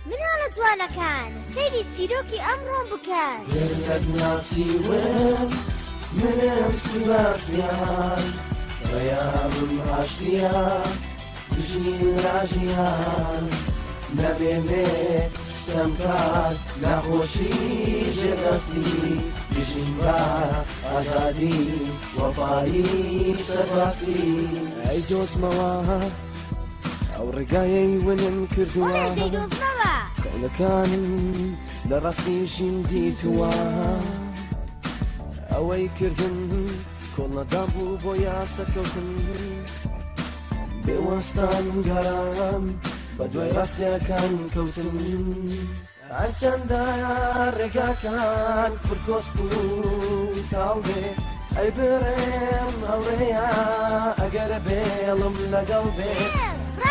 مناڵە جوانەکان سەیری چیرۆکی ئەمڕۆ بکەن گەرنەت ناسیوێن منم سباسیان ڕێیابم هاشتیان دژین لاژیان نەبێنێ ستەمکار نەخۆشی ژێدەستی دژین بە ئازادی وەفایی سەرباستی ئەی دۆزمەوە ئەو ڕێگایەی ونم کردووە خەونەکانم لە ڕاستیشیم دیتووە ئەوەی کردن کۆڵەدام بوو بۆ یاسەکەوتن بێوەستان گەرام بە دوای ڕاستیەکان کەوتن هەرچەندە ڕێگاکان پرکۆست بوو تاڵ بێ ئەی بڕێم ئەوڕێیە ئەگەر بێڵم لەگەڵ بێ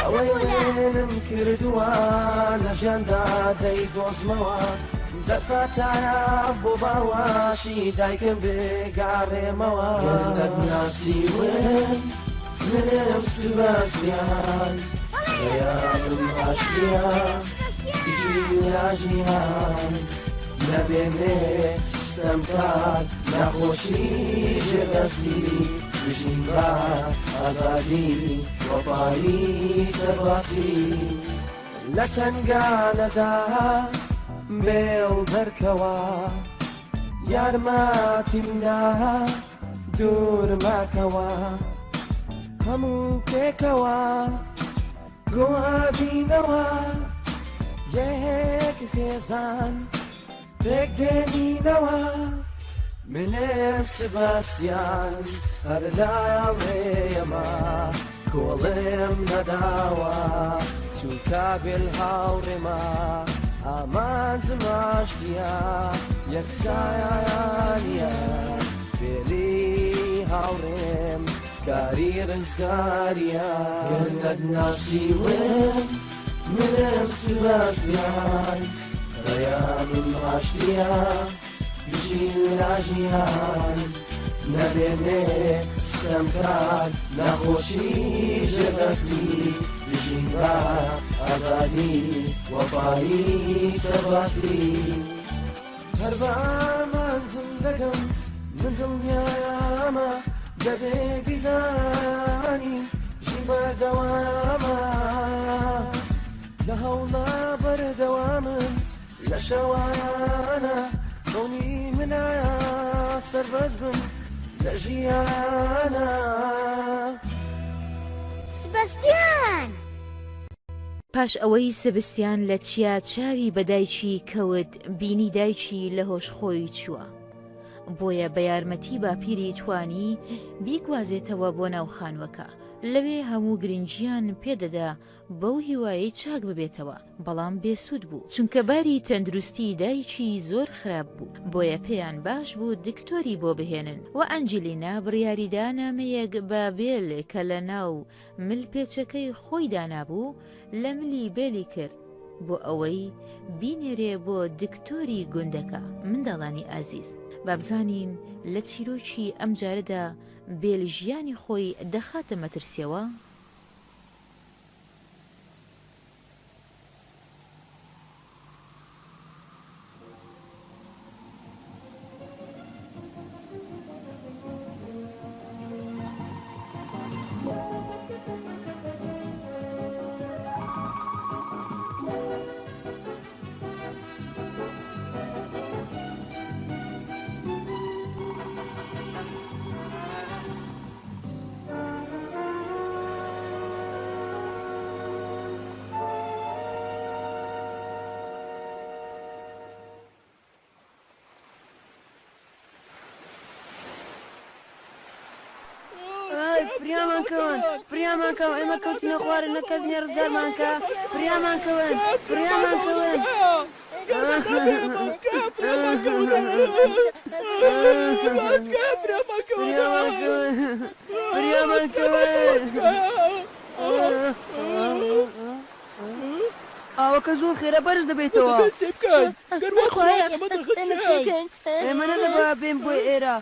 ئەوەی وێنم کردووە لە ژیاندا دەیدۆزمەوە دەفاتایە بۆ باواشی دایکم بێگاڕێمەوە گەرنەت ناسیوێن منم سباسیان ڕێیابم هاشتیان دژین لاژیان نەبێنێ ستەمکار نەخۆشی ژێدەستی دژین بە ئازادی وەفایی سەرباستی لە تەنگانەدا بێڵ دەرکەوە یارمەتیمدا دوور ماکەوە هەموو پێکەوە گۆبینەوە یەک خێزان پێک دێنینەوە منم سباسیان هەر لاڵێمە کۆڵێم نەداوە چونکە بێل هاوڕێمە ئامانجم ئاشتیە یەکسایانە بێلی هاوڕێم کاری ڕزگاریە گەرنەت ناسیوێن منم سباسیان ڕێیابم هاشتیە دژین لاژیان نەبێنێ ستەمکار نەخۆشی ژێدەستی دژین بە ئازادی وەفایی سەرباستی هەر بە ئامانجم دەکەم من دڵنیامە دەبێ بیزانی ژین بەردەوامە لە هەوڵە بەردەوامن لە شەوانە دڵنی منایە سەربەز بم لە ژیانە سبەستیان پاش ئەوەی سەبستیان لە چیا چاوی بەدایکی کەوت بینی دایکی لە هۆش خۆی چووە بۆیە بە یارمەتی باپیری توانی بیگوازێتەوە بۆ ناو خانوەکە لەوێ هەموو گرنگیان پێدەدا بەو هیوایی چاک ببێتەوە بەڵام بێسوود بوو چونکە باری تەندروستی دایکی زۆر خراپ بوو بۆیە پێیان باش بوو دکتۆری بۆ بهێنن و ئەنجلینا بڕیاریدا نامەیەک بە بێل کە لە ناو ملپێچەکەی خۆی دانابوو لە ملی بێلی کرد بۆ ئەوەی بینێرێ بۆ دکتۆری گوندەکە منداڵانی ئازیز بابزانین لە چیرۆکی ئەم جارەدا بێل ژیانی خۆی دەخاتە مەترسیەوە فریامان کەون ئێمە کەوتینە خوارن نە کەس نییە ڕزگارمان کە فریامان کەون ئاوەکە زۆر خێرە بەرز دەبێتەوە ئێمە نەدەبا بێن بۆی ئێرە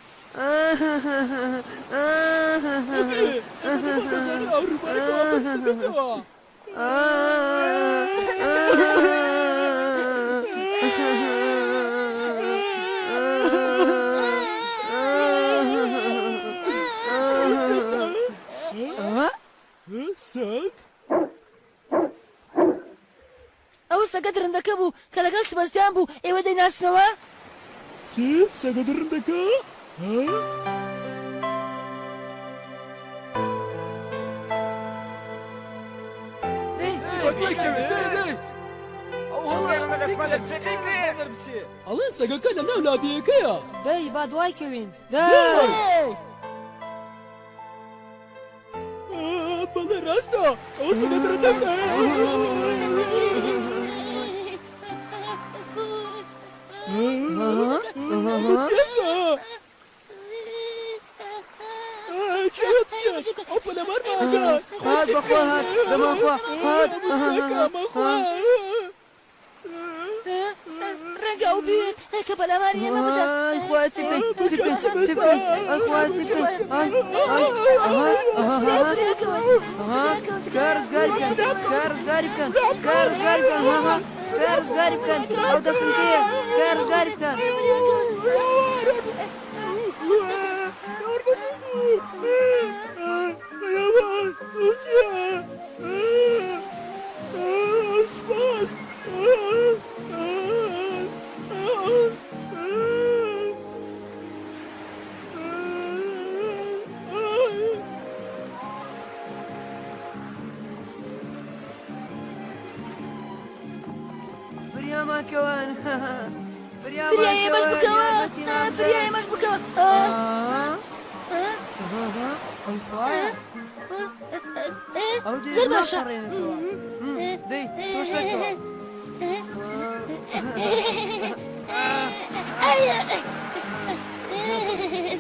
ئەوە سەگە درندەکە بوو کە لەگەڵ سبەستیان بوو ئێوە دەیناسنەوە چی سەگە درندەکە؟ ئەڵێ سەگەکە لە ناو لابیەکەیە دەی با دوای کەوین بەڵێ ڕاستە ئەو سەگە درندەکە هات بەخوا هات دەماخوا هات ڕەنگە ئەو بێت کە بەلامانی ئێمە بدات خوا چ بکەین چ بکەین چ بکەین خوا چ بکەین کارزگاری بکەن کارزگاری بکەن کارزگاری بکەن کارزگاری بکەن ئەو دەخنکەیە کارزگاری بکەن فریامانکەوان فریایەمەش بکەوە فریایەمەش بکەوە ئەو زۆر باشە دەی تۆش سەرکەوە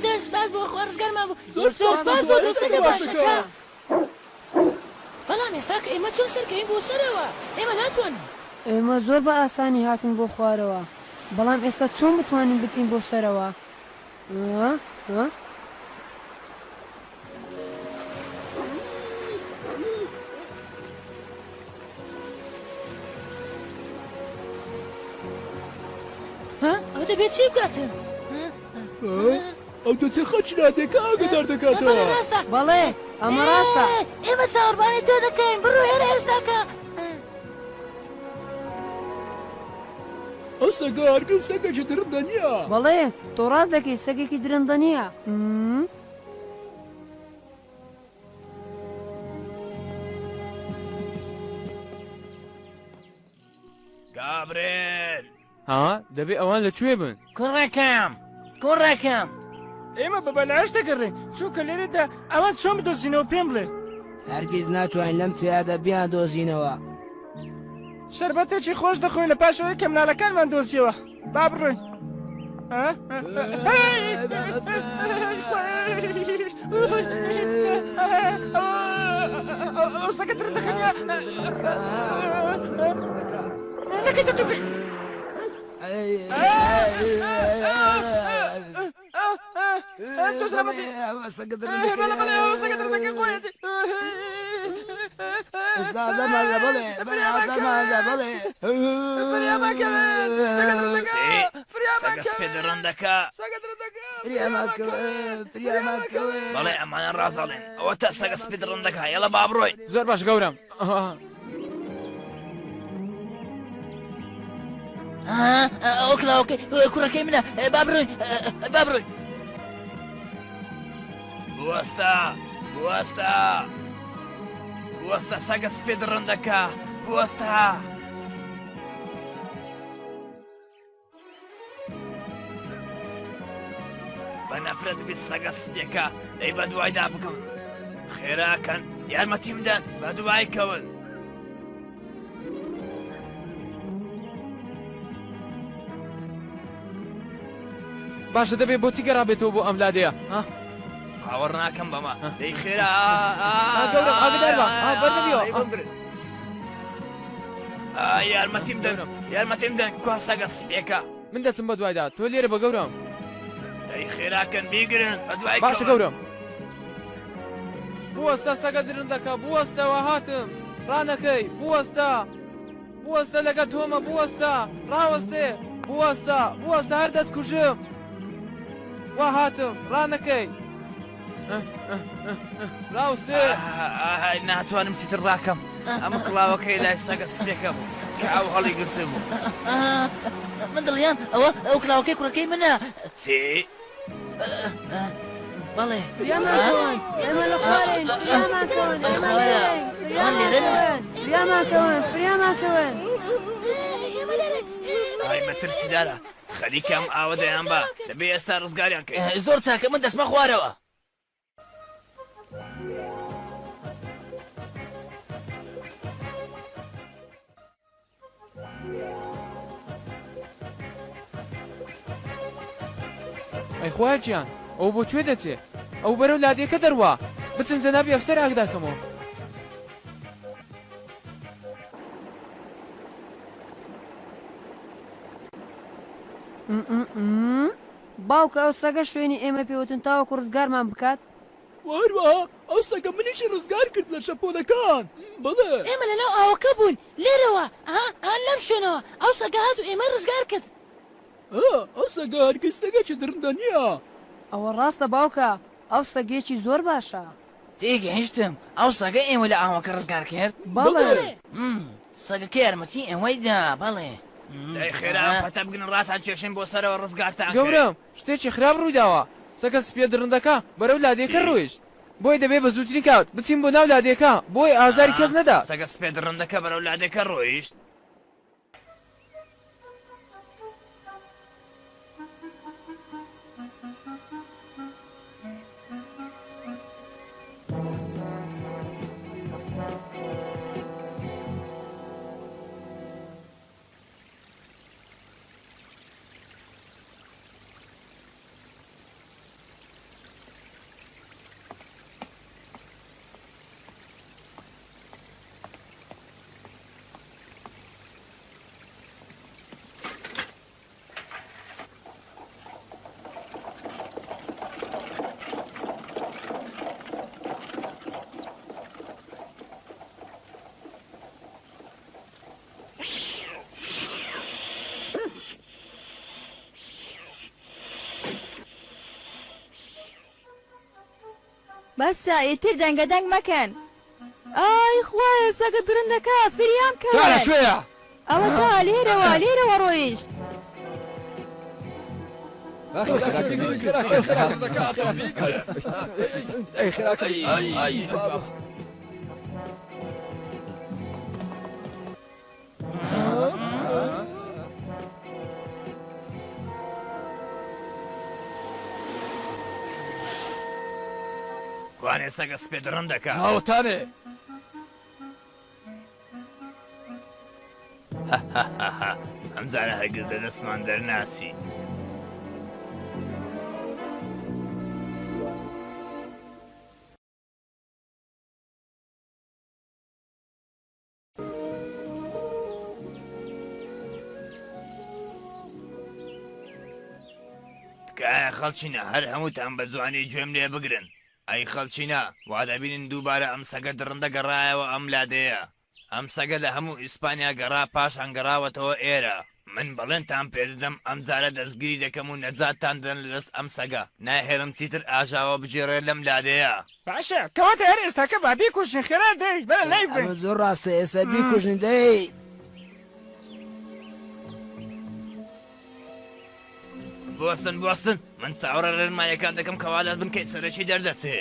زۆر سپاس بۆ خوارزگارمان بوو زۆر سپاس بۆ دو سەگە باشەکە بەڵام ئێستا کە ئێمە چۆن سەرکەین بۆ سەرەوە ئێمە ناتوانین ئێمە زۆر بە ئاسانی هاتن بۆ خوارەوە بەڵام ئێستا چۆن بتوانین بچین بۆ سەرەوە ئەو دەبێت چی بکاتن ئەو دەچێ خەچناتێکە ئاگدار دەکاتەوە ڕاستە بەڵێ ئەمە ڕاستە ئێمە چاوەڕوانی تۆ دەکەین بڕۆ هێرە ئێستاکە ئەو سەگە هەرگیز سەگێکی درندە نییە بەڵێ تۆ ڕاست دەکەی سەگێکی درندە نییە گابرێل ها دەبێ ئەوان لەکوێ بن کوڕەکەم ئێمە بە بەلاش دەگەڕین چونکە لێرەدا ئەوان چۆن بدۆزینەوە پێم بڵێ هەرگیز ناتوانین لەم چیادا بیان دۆزینەوە شەربەتێکی خۆش دەخۆین لە پاشەوەی کە مناڵەکانمان دۆزیەوە با بڕۆین ئەو سەگە درندەکەنیا بەڵێ ئەمانە ڕازەڵێن ئەوە تا سەگە سپی درندەکە یەڵە با بڕۆین زۆر باش گەورم ئەو کلااوکەی کوڕەکەی منە با بڕۆین با بڕۆین بوەستە بوەستە بوەستە سەگە سپی درندەکە بوەستە بە نەفرەت بی سەگە سپیەکە دەی بە دوایدا بکەون خێراکەن یارمەتیم بدەن بە دوای کەون باشە دەبێت بۆچی گەڕابێتەوە بۆ ئەم لادەیە باوەڕ ناکەم بەمە دەی خێرا یارمەتیم بدەن یارمەتیم بدەن کوا سەگە سپیەکە من دەچم بە دوایدا تۆ لێرە بە گەورم دەی خێراکەن بیگرن بە دوای باشە گەورم بوەستە سەگە درندەکە بوەستەوە هاتم ڕانەکەی بوەستە بوەستە لەگە تۆمە بوەستە ڕاوەستێ بوەستە بوەستە هەر دەتکوژم وا هاتم ڕانەکەی ڕاوستێ ناتوانم چیتر ڕاکەم ئەمە کڵاوەکەی لای سەگە سپێکە بوو کە ئەو هەڵی گرتە بوو من دڵیان ئەو کلااوکەی کوڕەکەی منە چی؟ بەڵێ فریامان کەون ئێمە لە خوارین فریامان کەون ئێمە فریامان کەون فریامان کەون ئای مەترسیدارە خەریکی ئەم ئاوە دەیان بە دەبێ ئێستا ڕزگاریان کەین زۆر چاکە من دەسمە خوارەوە ئەی خواجیان ئەو بۆ کوێ دەچێ ئەو بەرەو لادێکە دەڕوا بچم جەنابی ئەفسەر ئاگداکەمەوە باوکە ئەو سەگە شوێنی ئێمە پێوتن تاوەکو ڕزگارمان بکات وەروە ئەو سەگە منیشی ڕزگار کرد لە شەپۆلەکان بڵێ ئێمە لەناو ئاوەکە بوون لێرەوە ئەها لەم شوێنەوە ئەو سەگە هات و ئێمە ڕزگار کرد ئەو سەگە هەرگیز سەگێکی درندە نییە ئەوە ڕاستە باوکە ئەو سەگێکی زۆر باشە تێگەیشتم ئەو سەگە ئێوە لە ئاوەکە ڕزگار کرد بەڵێ سەگەکە یارمەتی ئێوەیدا بەڵێ دەی خێرا پەتە بگن ڕاتان کێشین بۆ سەرەوە ڕزگارتان گەورم شتێکی خراپ ڕوویداوە سەگە سپێ درندەکە بەرەو لادێکە ڕۆیشت بۆی دەبێ بە زووترین کات بچین بۆ ناو لادێکە بۆی ئازاری کەس نەدا سەگە سپێ درندەکە بەرەو لادێکە ڕۆیشت بەسە ئیتر دەنگەدەنگ مەکەن ئای خوایە سەگە درندەکە فریام کەوە شوێیە ئەوە تا لێرەوە لێرەوە ڕۆیشت کوانێ سەگە سپێ درندەکە هاوتانێ ئەمجارە هەرگیز لە دەستمان دەرناسی تکایە خەڵچینە هەر هەمووتان بە جوانی گوێم لێ بگرن ئەی خەڵچینە وا دەبینن دووبارە ئەم سەگە درندە گەڕایەوە ئەم لادەیە ئەم سەگە لە هەموو ئیسپانیا گەڕا پاشان گەڕاوەتەوە ئێرە من بەڵێنتان پێدەدەم ئەم جارە دەستگیری دەکەم و نەجاتتان دەن لە دەست ئەم سەگە ناهێرم چیتر ئاژاوە بجێڕێ لەم لادەیە باشە کەواتە هەر ئێستاکە با بیکوژن خێرا دەی بەرە لای بێ زۆر ڕاستە ئێستا بیکوژن دەی بوەستن من چاوەڕە ڕێنمایەکان دەکەم کەوالات بنکەی سەرەکی دەردەچێ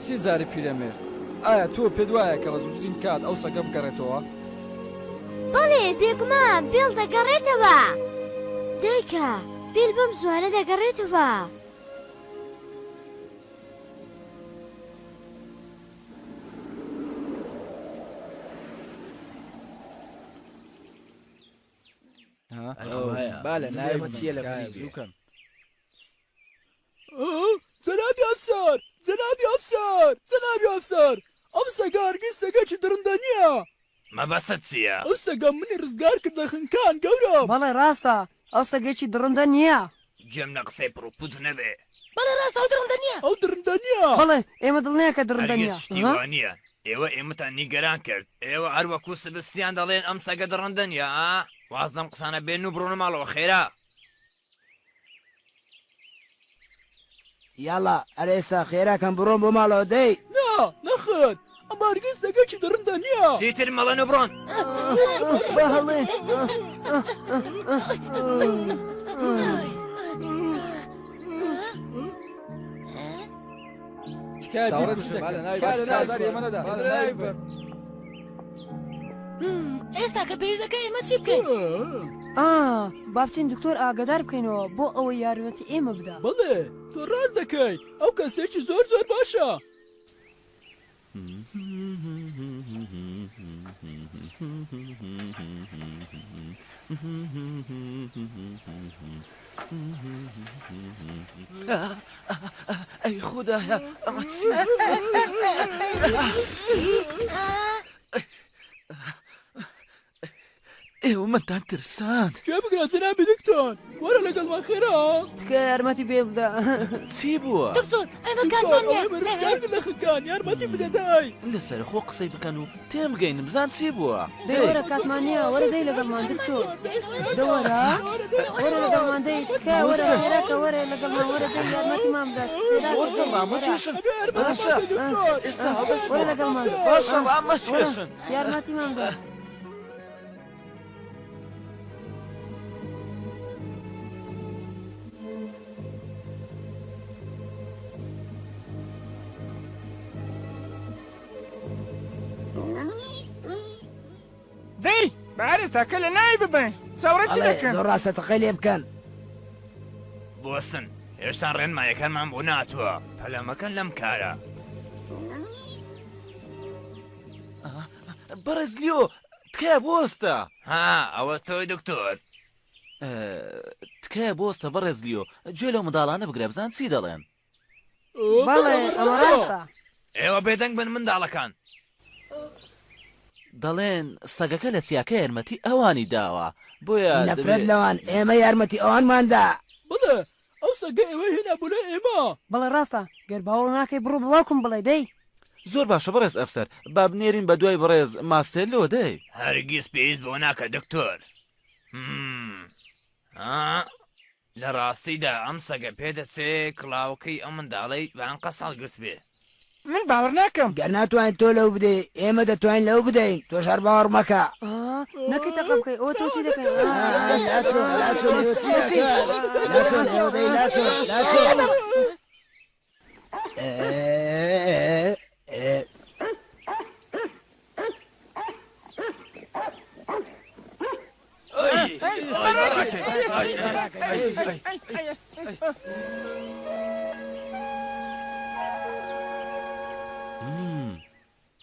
سیزاری پیرەمێرد ئایا تۆ پێت وایە کە بە زووترین کات ئەو سەگە بگەڕێتەوە؟ بەڵێ بێگومان بیل دەگەڕێتەوە دایکە بیل بەم زوانە دەگەڕێتەوە با لە ناوێمە چیە لە زووکەن جەنابی ئەفسەر جەنابی ئەفسەر جەنابی ئەفسەر ئەم سەگە هەرگیز سەگەکی درندە نییە مەبەستت چییە؟ ئەو سەگە منی ڕزگار کرد لە خنکان گەورم بەڵێ ڕاستە ئەو سەگێکی درندە نییە گوێم لە قسەی پڕ و پوت نەبێ بەڵێ ڕاستە ئەو درندە نییە ئەو درندە نییە بەڵێ ئێمە دڵنیە کە درڕندە هەرگیز نییە شتی وا نییە ئێوە ئێمەتان نیگەران کرد ئێوە هەروەکو سبستیان دەڵێن ئەم سەگە دڕندە نیە واز لەم قسانە بێن و بڕۆنە ماڵەوە خێرا یاڵا ئەرە ئێستا خێراکەم بڕۆم بۆ ماڵەوە دەی نا نەخێت ئەمە هەرگیز سەگەکی درڕندە نییە چیتر مەڵەن و بڕۆن بە هەڵێ ئێستا کە پێویستەکە ئێمە چی بکەین؟ با بچین دکتۆر ئاگادار بکەینەوە بۆ ئەوە یارمەتی ئێمە بدا بڵێ تۆ ڕاست دەکەی ئەو کەسێکی زۆر زۆر باشە ئەی خوددایە ئەمە چی؟ ئێوە منتان ترساند گوێ بگرە جەنابی دکتۆر وەرە لەگەڵمان خێرا تکە یارمەتی پێ بدە چی بووە؟ دکتۆر ئەمە کاتمان نییە لە خەکان یارمەتی بدە دای لەسەر خۆ قسەی بکەن و تێمگەین بزان چی بووە؟ دەی وەرە کاتمان نییە وەرە دەی لەگەڵمان دکتۆر دەوەرە وەرە لەگەڵمان دەی تکە وەرە خێراکە وەرە لەگەڵمان وەرە دەی یارمەتیمان بدە وەستە ڕامەکێشن باشە ئێستا وەرە لەگەڵمان باشە ڕامەکێشن یارمەتیمان بدە دەی بارێستاکە لە ناوی ببین چاوەڕێ چی دەکەن زۆر ڕاستە تەقەی لێ بکەن بۆستن هێشتا ڕێنمایەکانمان بۆ ناتووە پەلەمەکەن لەم کارە بەڕێزلیۆ تکایە بۆستە ئەوە تۆی دکتۆر تکایە بۆستە بەڕێزلیۆ گوێ لەو منداڵانە بگرە بزان چی دەڵێن بەڵێ ئەمە ڕاستە ئێوە بێدەنگ بن منداڵەکان دەڵێن سەگەکە لە چیاکە یارمەتی ئەوانی داوە بۆیە نەفرەت لەوان ئێمە یارمەتی ئەوانماندا بڵێ ئەو سەگە ئێوەی هێنا بۆ لە ئێمە بەڵێ ڕاستە گەر باوەڕ ناکەی بڕۆ بواکم بڵێ دەی زۆر باشە بەڕێز ئەفسەر با بنێرین بە دوای بەڕێز ماستێلۆ دەی هەرگیز پێویست بۆ ناکە دکتۆر لە ڕاستیدا ئەم سەگە پێدەچێ کڵاوەکەی ئەم منداڵەی بەانقە ساڵگرت بێ من باوەڕ ناکەم گەر ناتوانین تۆ لەو بدەی ئێمە دەتوانین لەو بدەین تۆ شار باوەڕ مەکە نەکەی تەقە بکەی ئەوە تۆ چی دەکەی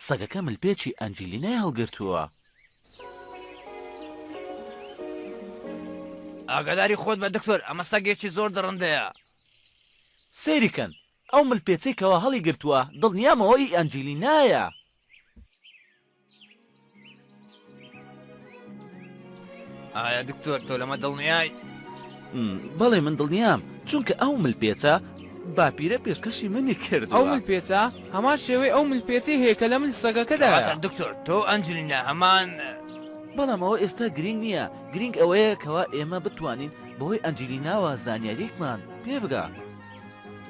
سەگەکە ملپێکی ئەنجلینای هەڵگرتووە ئاگاداری خۆت بە دکتۆر ئەمە سەگێکی زۆر دڕندەیە سێریکەن ئەو ملپێچەی کەەوە هەڵی گرتووە دڵنیامەوەی ئەنجلینایە ئایا دکتۆر تۆ لەمە دڵنیای بەڵێ من دڵنیام چونکە ئەو ملپێچە باپیرە پێشکەشی منی کرد ئەو ملپێچە هەمان شێوەی ئەو ملپێچی هەیە کە لە من سەگەکەدا دکتۆر تۆ ئەنجلینا هەمان بەڵامەوە ئێستا گرنگ نییە گرنگ ئەوەیە کەوا ئێمە بتوانین بەهۆی ئەنجلیناوە زانیاریێکمان پێ بگا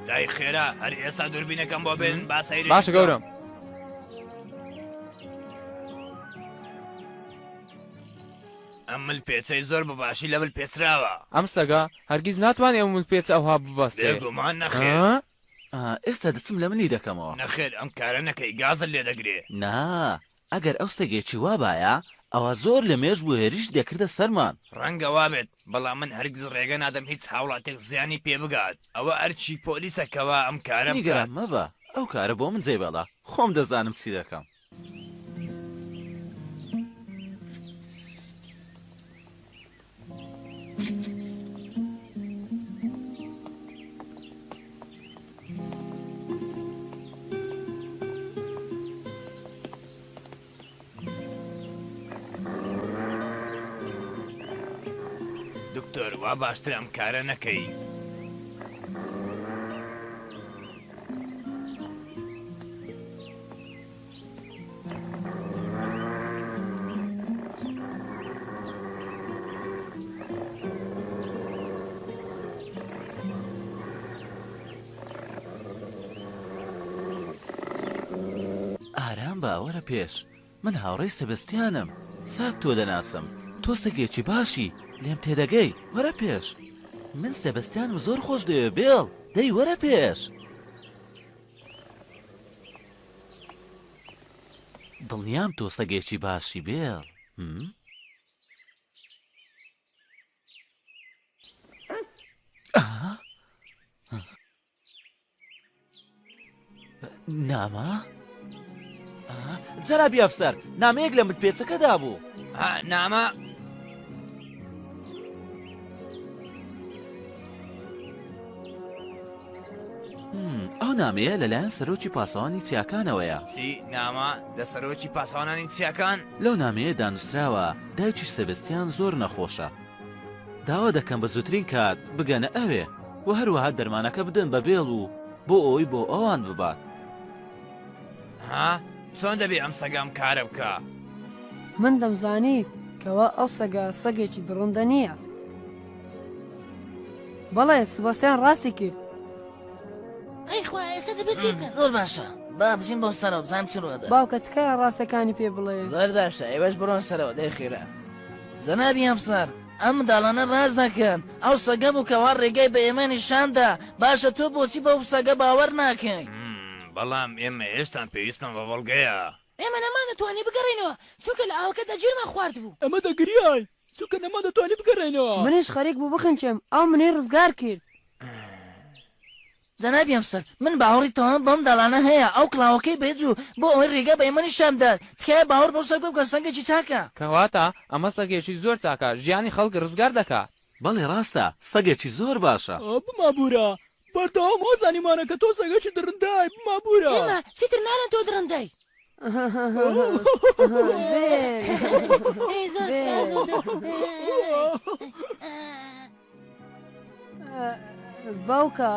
دای خێرا هەر ئێستا دووربینەکەم بۆ بێن باسەیری باشە گەورم ئەم ملپێچەی زۆر بەباشی لە ملپێچراوە ئەم سەگا هەرگیز ناتوانێت ئەو ملپێچە ئەوها ببەستێ بێگومان نەخێر ئێستا دەچم لە منی دەکەمەوە نەخێر ئەم کارە نەکەی گازت لێ دەگرێ نا ئەگەر ئەو سەگێکی وابایە ئەوە زۆر لە مێژ بۆ هێریش دەکردە سەرمان ڕەنگە وابێت بەڵام من هەرگیز ڕێگە نادەم هیچ هاوڵاتێک زیانی پێ بگات ئەوە ئەرچی پۆلیسەکەوە ئەم کارە نیگەران مەبە ئەو کارە بۆ من جێبەڵا خۆم دەزانم چی دەکەم دکتۆر وا باشتر ئەم کارە نەکەی باوەرە پێش من هاوڕێی سەبەستیانم چاک تۆ دەناسم تۆ سەگێکی باشی لێم تێدەگەی وەرە پێش من سەبەستیانم زۆر خۆش دەوێ بێڵ دەی وەرە پێش دڵنیام تۆ سەگێکی باشی بێڵ نامە؟ جەنابی ئەفسەر نامەیەک لە متپێچەکەدا بوو نامە؟ ئەو نامەیە لەلایەن سەرۆکی پاسەوانی چیاکانەوەیە چی نامە لە سەرۆکی پاسەوانانی چیاکان؟ لەو نامەیە دانووسراوە دایکی سەبەستیان زۆر نەخۆشە داوا دەکەم بە زووترین کات بگەنە ئەوێ و هەروەها دەرمانەکە بدەن بە بێڵ و بۆ ئەوی بۆ ئەوان ببات ها چۆن دەبێ ئەم سەگام کارە بکە؟ من دەمزانی کەوا ئەو سەگە سەگێکی دڕندە نییە بەڵێ سباسیان ڕاستی کرد ئەی خوا ئێستا دەبێت چی بکەن زۆر باشە با بچین بۆ سەرەوە بزانم چی ڕوەدا باوکە تکایە ڕاستەکانی پێ بڵێ زۆر باشە ئێوەش بڕۆن سەرەوە دەی خێرا جەنابی ئەفسەر ئەم منداڵانە ڕاز نەکەن ئەو سەگە بوو کەوا ڕێگەی بە ئێمە نیشاندا باشە تۆ بۆچی بەو سەگە باوەڕ ناکەین بەڵام ئێمە هێشتان پێویستمان بە بەڵگەیە ئێمە نەمانەتوانی بگەڕێنەوە چونکە لە ئاوەکەدا گیرمان خوارد بوو ئەمە دەگریای چونکە نەمانەتوانی بگەڕێنەوە منیش خەریک بوو بخنچم ئەو منێ ڕزگار کرد جەنابی ئەفسەر من باوەڕی تەواو بەم داڵانە هەیە ئەو کڵاوەکەی بێت و بۆ ئەوەی ڕێگە بە ئێمە نیشاندات تکایە باوەڕ بەو سەگ بکە سەگێکی چاکە کەواتە ئەمە سەگێکی زۆر چاکە ژیانی خەڵک ڕزگار دەکات بەڵێ ڕاستە سەگێکی زۆر باشە بمابورە بەردەوام وازانیمانە کە تۆ سەگێکی درندای بمابورە ئێمە چیتر نانە تۆ درندای باوکە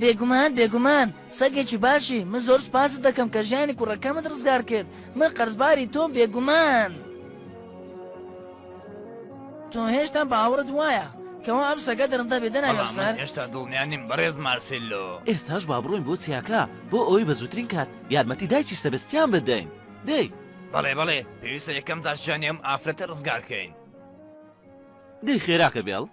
بێگومان سەگێکی باشی من زۆر سپاس دەکەم کە ژیانی کوڕەکەمت ڕزگار کرد من قەرزباری تۆم بێگومان تۆ هێشتا باوەڕت وایە کەوا ئەم سەگە دەرەندا بێ جەنابی ئەفسەر هێشتا دڵنیانیم بەڕێز مارسێلۆ ئێستاش با بڕۆین بۆ چیاکە بۆ ئەوەی بە زووترین کات یارمەتی دایکی سەبەستیان بدەین دەی بەڵێ پێویستە یەکەم جار ژیانی ئەم ئافرەتە ڕزگارکەین دەی خێراکە بێڵ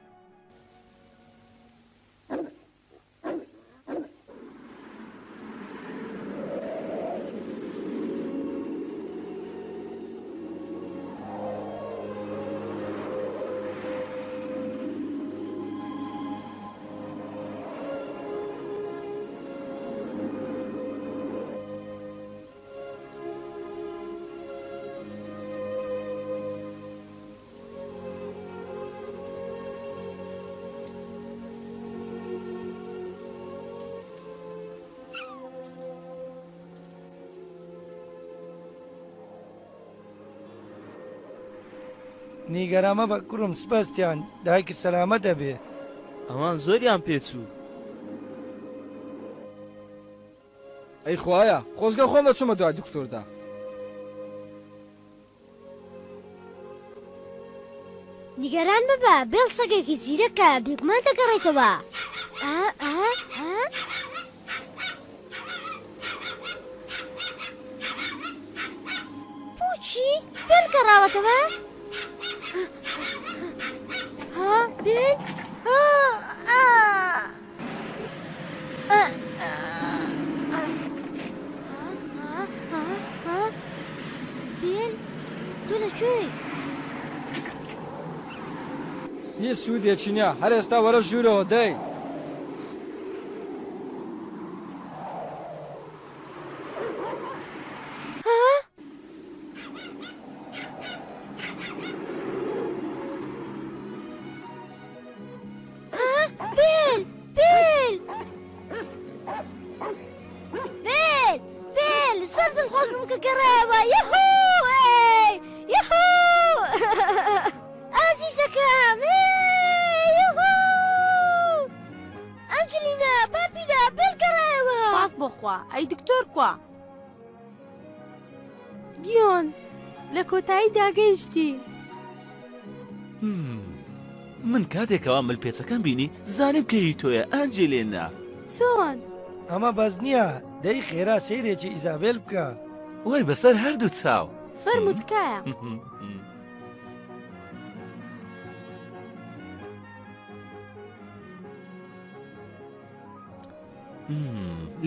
نیگەرامە بە کوڕم سپەستیان دایکی سەلامەت دەبێ ئەوان زۆریان پێچوو ئەی خوایە خۆزگە خۆم دەچوومە دوای دکتۆردا نیگەران مەبە بێڵ سەگێکی زیرەکە بێگومان دەگەڕێتەوە بۆچی بێڵ گەڕاوەتەوە؟ بێل بێل تۆ لەکوێی؟ هیچ سوودێکی نییە هەر ئێستا وەرە ژوورەوە دەی ئەی دکتۆر کووە گیۆن لە کۆتایی داگەیشتی من کاتێکەوە ملپێچەکەم بینی زانیم کەی تۆیە ئەنجلێنا چۆن؟ ئەمە بەس نییە دەی خێرا سەیرێکی ئیزابێل بکە وای بەسەر هەردوو چاو فەرموو تکایە.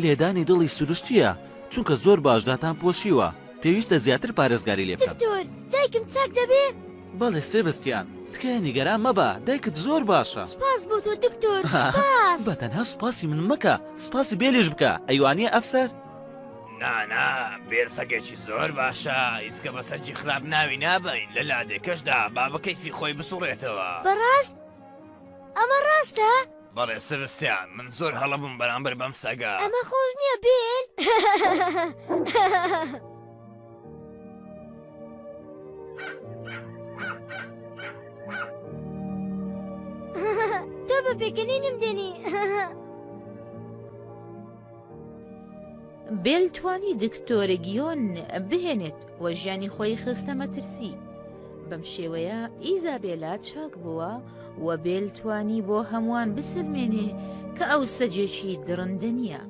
لێدانی دڵی سروشتیە چونکە زۆر باشداتان پۆشیوە پێویستە زیاتر پارێزگاری لێ بکەم. دکتۆر دایکم چاک دەبێ؟ بەڵێ سێبستیان تکایە نیگەران مەبە دایکت زۆر باشە. سپاس بۆ تۆ دکتۆر سپاس. بەتەنها سوپاسی من مەکە سوپاسی بێلیش بکە ئەیوانیە ئەفسەر؟ نانا بێرسەگێکی زۆر باشە ئیسکە بە سەرجی خراپ ناوی نابین لە لادێکەشدا با بە کەیفی خۆی بسوڕێتەوە. بەڕاست؟ ئەمە ڕاستە؟ بەڵێ سەبستیان من زۆر هەڵەبووم بەرامبەر بەم سەگا. ئەمە خۆش نییە بێن؟ تۆ بە پێکەنینم دێنی. بێل توانی دکتۆرە گیۆن بهێنێت وە ژیانی خۆی خستە مەترسی. بەم شێوەیە ئیزابێلا چاک بووە و بێل توانی بۆ هەمووان بسلمێنێ کە ئەو سەجێکی درندە نییە.